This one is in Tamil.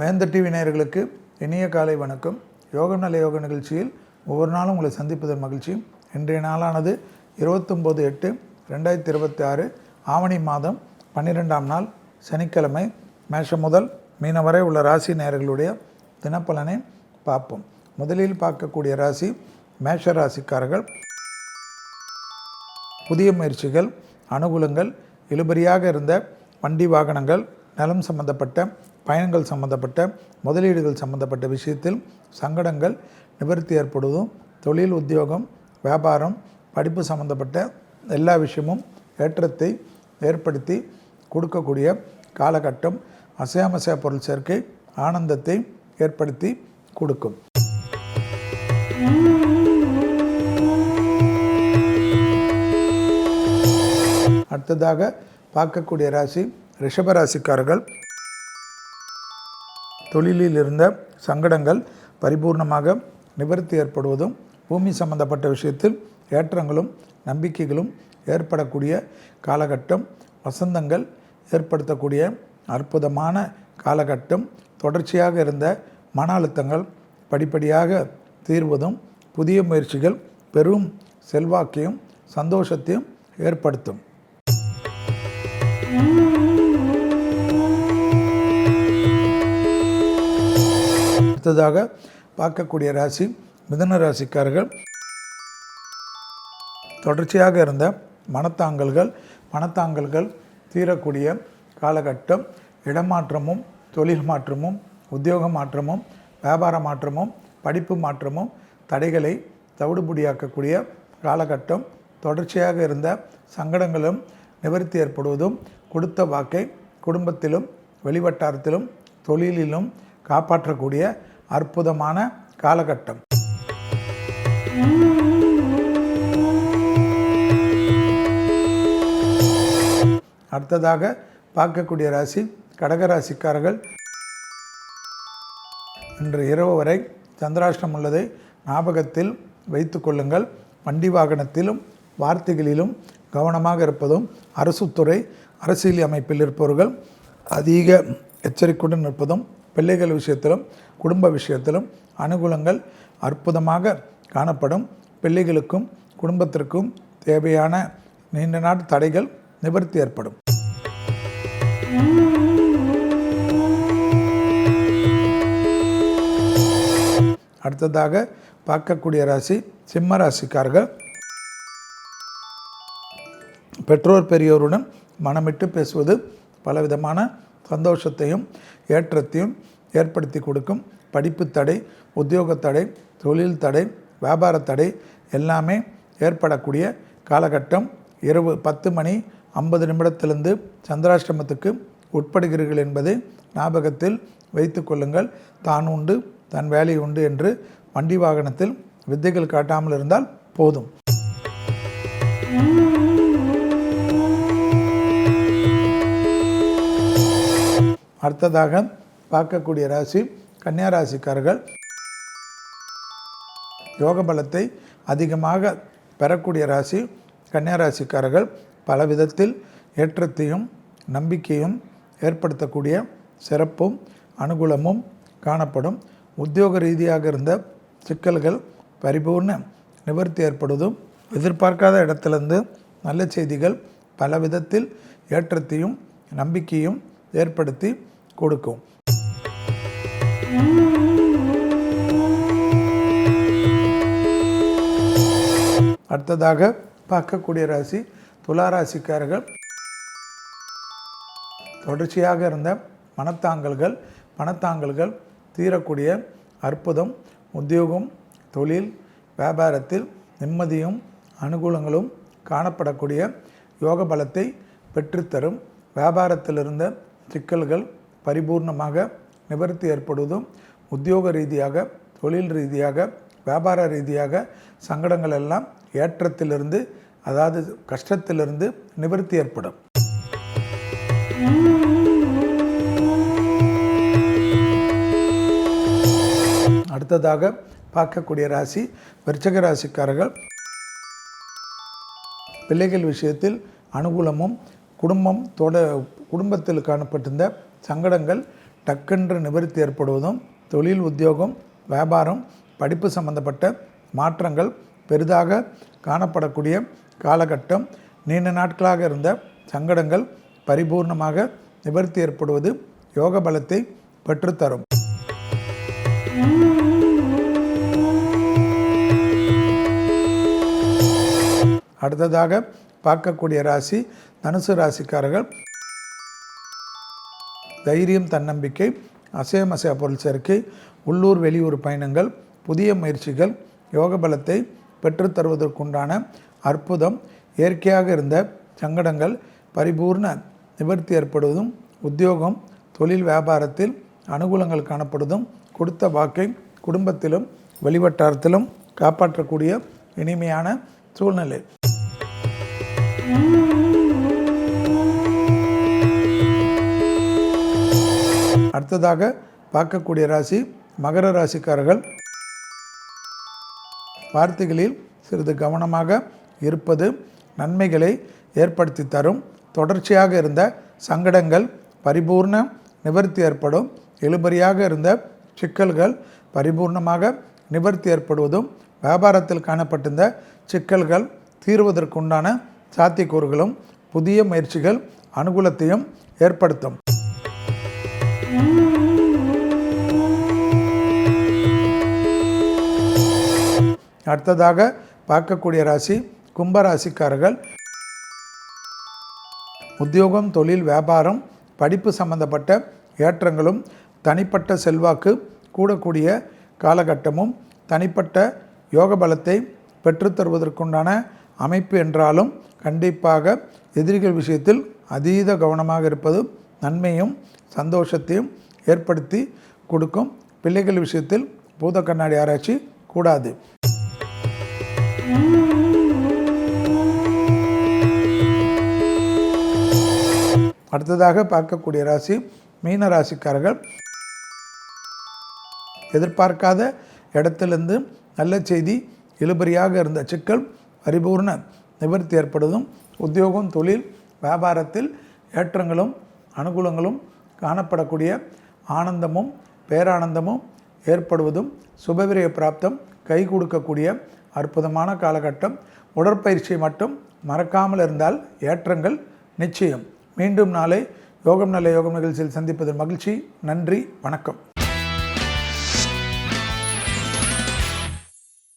வேந்தர் டிவி நேயர்களுக்கு இனிய காலை வணக்கம். யோகம் நல்ல யோக நிகழ்ச்சியில் ஒவ்வொரு நாளும் உங்களை சந்திப்பதன் மகிழ்ச்சி. இன்றைய நாளானது 29/8/2026 ஆவணி மாதம் 12ஆம் நாள் சனிக்கிழமை. மேஷம் முதல் மீனம் வரை உள்ள ராசி நேயர்களுடைய தினப்பலனை பார்ப்போம். முதலில் பார்க்கக்கூடிய ராசி மேஷ ராசிக்காரர்கள். புதிய முயற்சிகள், அனுகூலங்கள், இழுபறியாக இருந்த வண்டி வாகனங்கள், நிலம் சம்பந்தப்பட்ட பயணங்கள் சம்பந்தப்பட்ட முதலீடுகள் சம்பந்தப்பட்ட விஷயத்தில் சங்கடங்கள் நிவர்த்தி ஏற்படுவதும், தொழில், உத்தியோகம், வியாபாரம், படிப்பு சம்பந்தப்பட்ட எல்லா விஷயமும் ஏற்றத்தை ஏற்படுத்தி கொடுக்கக்கூடிய காலகட்டம். அசையாமசையா பொருள் சேர்க்கை ஆனந்தத்தை ஏற்படுத்தி கொடுக்கும். அடுத்ததாக பார்க்கக்கூடிய ராசி ரிஷபராசிக்காரர்கள். தொழிலில் இருந்த சங்கடங்கள் பரிபூர்ணமாக நிவர்த்தி ஏற்படுவதும், பூமி சம்பந்தப்பட்ட விஷயத்தில் ஏற்றங்களும் நம்பிக்கைகளும் ஏற்படக்கூடிய காலகட்டம். வசந்தங்கள் ஏற்படுத்தக்கூடிய அற்புதமான காலகட்டம். தொடர்ச்சியாக இருந்த மன அழுத்தங்கள் படிப்படியாக தீர்வதும், புதிய முயற்சிகள் பெரும் செல்வாக்கையும் சந்தோஷத்தையும் ஏற்படுத்தும். அடுத்ததாக பார்க்கக்கூடிய ராசி மிதுன ராசிக்காரர்கள். தொடர்ச்சியாக இருந்த மனத்தாங்கல்கள் தீரக்கூடிய காலகட்டம். இடமாற்றமும், தொழில் மாற்றமும், உத்தியோக மாற்றமும், வியாபார மாற்றமும், படிப்பு மாற்றமும் தடைகளை தவிடுபடியாக்கக்கூடிய காலகட்டம். தொடர்ச்சியாக இருந்த சங்கடங்களும் நிவர்த்தி ஏற்படுவதும், கொடுத்த வாக்கை குடும்பத்திலும் வெளிவட்டாரத்திலும் தொழிலிலும் காப்பாற்றக்கூடிய அற்புதமான காலகட்டம். அடுத்ததாக பார்க்கக்கூடிய ராசி கடகராசிக்காரர்கள். இன்று இரவு வரை சந்திராஷ்டம் உள்ளதை ஞாபகத்தில் வைத்து கொள்ளுங்கள். வண்டி வாகனத்திலும் வார்த்தைகளிலும் கவனமாக இருப்பதும், அரசுத்துறை அரசியல் அமைப்பில் இருப்பவர்கள் அதிக எச்சரிக்கையுடன் இருப்பதும், பிள்ளைகள் விஷயத்திலும் குடும்ப விஷயத்திலும் அனுகூலங்கள் அற்புதமாக காணப்படும். பிள்ளைகளுக்கும் குடும்பத்திற்கும் தேவையான நீண்ட நாட்டு தடைகள் நிவர்த்தி ஏற்படும். அடுத்ததாக பார்க்கக்கூடிய ராசி சிம்ம ராசிக்காரர்கள். பெற்றோர் பெரியோருடன் மனமிட்டு பேசுவது பலவிதமான சந்தோஷத்தையும் ஏற்றத்தையும் ஏற்படுத்தி கொடுக்கும். படிப்பு தடை, உத்தியோக தடை, தொழில் தடை, வியாபார தடை எல்லாமே ஏற்படக்கூடிய காலகட்டம். இரவு 10:50 சந்திராஷ்டமத்துக்கு உட்படுகிறீர்கள் என்பதை ஞாபகத்தில் வைத்து கொள்ளுங்கள். தான் உண்டு தன் வேலை உண்டு என்று வண்டி வாகனத்தில் வித்தைகள் காட்டாமல் இருந்தால் போதும். அடுத்ததாக பார்க்கக்கூடிய ராசி கன்னியா ராசிக்காரர்கள். யோக பலத்தை அதிகமாக பெறக்கூடிய ராசி கன்னியா ராசிக்காரர்கள். பல விதத்தில் ஏற்றத்தையும் நம்பிக்கையும் ஏற்படுத்தக்கூடிய சிறப்பும் அனுகூலமும் காணப்படும். உத்தியோக ரீதியாக இருந்த சிக்கல்கள் பரிபூர்ண நிவர்த்தி ஏற்படுவதும், எதிர்பார்க்காத இடத்திலிருந்து நல்ல செய்திகள் பல விதத்தில் ஏற்றத்தையும் நம்பிக்கையும் ஏற்படுத்தி கொடுக்கும். அடுத்ததாக பார்க்கக்கூடிய ராசி துலா ராசிக்காரர்கள். தொடர்ச்சியாக இருந்த பணத்தாங்கல்கள் தீரக்கூடிய அற்புதம். உத்தியோகம், தொழில், வியாபாரத்தில் நிம்மதியும் அனுகூலங்களும் காணப்படக்கூடிய யோக பலத்தை பெற்றுத்தரும். வியாபாரத்தில் இருந்த சிக்கல்கள் பரிபூர்ணமாக நிவர்த்தி ஏற்படுவதும், உத்தியோக ரீதியாக, தொழில் ரீதியாக, வியாபார ரீதியாக சங்கடங்கள் எல்லாம் ஏற்றத்திலிருந்து, அதாவது கஷ்டத்திலிருந்து நிவர்த்தி ஏற்படும். அடுத்ததாக பார்க்கக்கூடிய ராசி விருச்சிக ராசிக்காரர்கள். பிள்ளைகள் விஷயத்தில் அனுகூலமும், குடும்பத்தில் காணப்பட்டிருந்த சங்கடங்கள் டக்கென்று நிவர்த்தி ஏற்படுவதும், தொழில், உத்தியோகம், வியாபாரம், படிப்பு சம்பந்தப்பட்ட மாற்றங்கள் பெரிதாக காணப்படக்கூடிய காலகட்டம். நீண்ட நாட்களாக இருந்த சங்கடங்கள் பரிபூர்ணமாக நிவர்த்தி ஏற்படுவது யோக பலத்தை பெற்றுத்தரும். அடுத்ததாக பார்க்கக்கூடிய ராசி தனுசு ராசிக்காரர்கள். தைரியம், தன்னம்பிக்கை, அசையமசைய பொருள் சேர்க்கை, உள்ளூர் வெளியூர் பயணங்கள், புதிய முயற்சிகள் யோக பலத்தை பெற்றுத்தருவதற்குண்டான அற்புதம். இயற்கையாக இருந்த சங்கடங்கள் பரிபூர்ண நிவர்த்தி ஏற்படுவதும், உத்தியோகம், தொழில், வியாபாரத்தில் அனுகூலங்கள் காணப்படுவதும், கொடுத்த வாக்கை குடும்பத்திலும் வெளிவட்டாரத்திலும் காப்பாற்றக்கூடிய இனிமையான சூழ்நிலை. அடுத்ததாக பார்க்கக்கூடிய ராசி மகர ராசிக்காரர்கள். வார்த்தைகளில் சிறிது கவனமாக இருப்பது நன்மைகளை ஏற்படுத்தி தரும். தொடர்ச்சியாக இருந்த சங்கடங்கள் பரிபூர்ண நிவர்த்தி ஏற்படும். இழுபறியாக இருந்த சிக்கல்கள் பரிபூர்ணமாக நிவர்த்தி ஏற்படுவதும், வியாபாரத்தில் காணப்பட்டிருந்த சிக்கல்கள் தீர்வதற்குண்டான சாத்தியக்கூறுகளும், புதிய முயற்சிகள் அனுகூலத்தையும் ஏற்படுத்தும். அடுத்ததாக பார்க்கக்கூடிய ராசி கும்பராசிக்காரர்கள். உத்தியோகம், தொழில், வியாபாரம், படிப்பு சம்பந்தப்பட்ட ஏற்றங்களும், தனிப்பட்ட செல்வாக்கு கூடக்கூடிய காலகட்டமும், தனிப்பட்ட யோக பலத்தை பெற்றுத்தருவதற்குண்டான அமைப்பு என்றாலும், கண்டிப்பாக எதிரிகள் விஷயத்தில் அதீத கவனமாக இருப்பது நன்மையும் சந்தோஷத்தையும் ஏற்படுத்தி கொடுக்கும். பிள்ளைகள் விஷயத்தில் பூத கண்ணாடி ஆராய்ச்சி கூடாது. அடுத்ததாக பார்க்கக்கூடிய ராசி மீன ராசிக்காரர்கள். எதிர்பார்க்காத இடத்திலிருந்து நல்ல செய்தி, இழுபறியாக இருந்த சிக்கல் பரிபூர்ண நிவர்த்தி ஏற்படுவதும், உத்தியோகம், தொழில், வியாபாரத்தில் ஏற்றங்களும் அனுகூலங்களும் காணப்படக்கூடிய ஆனந்தமும் பேரானந்தமும் ஏற்படுவதும், சுபவிரய பிராப்தம் கை கொடுக்கக்கூடிய அற்புதமான காலகட்டம். உடற்பயிற்சியை மட்டும் மறக்காமல் இருந்தால் ஏற்றங்கள் நிச்சயம். மீண்டும் நாளை யோகம் நல்ல யோகம் நிகழ்ச்சியில் சந்திப்பதில் மகிழ்ச்சி. நன்றி, வணக்கம்.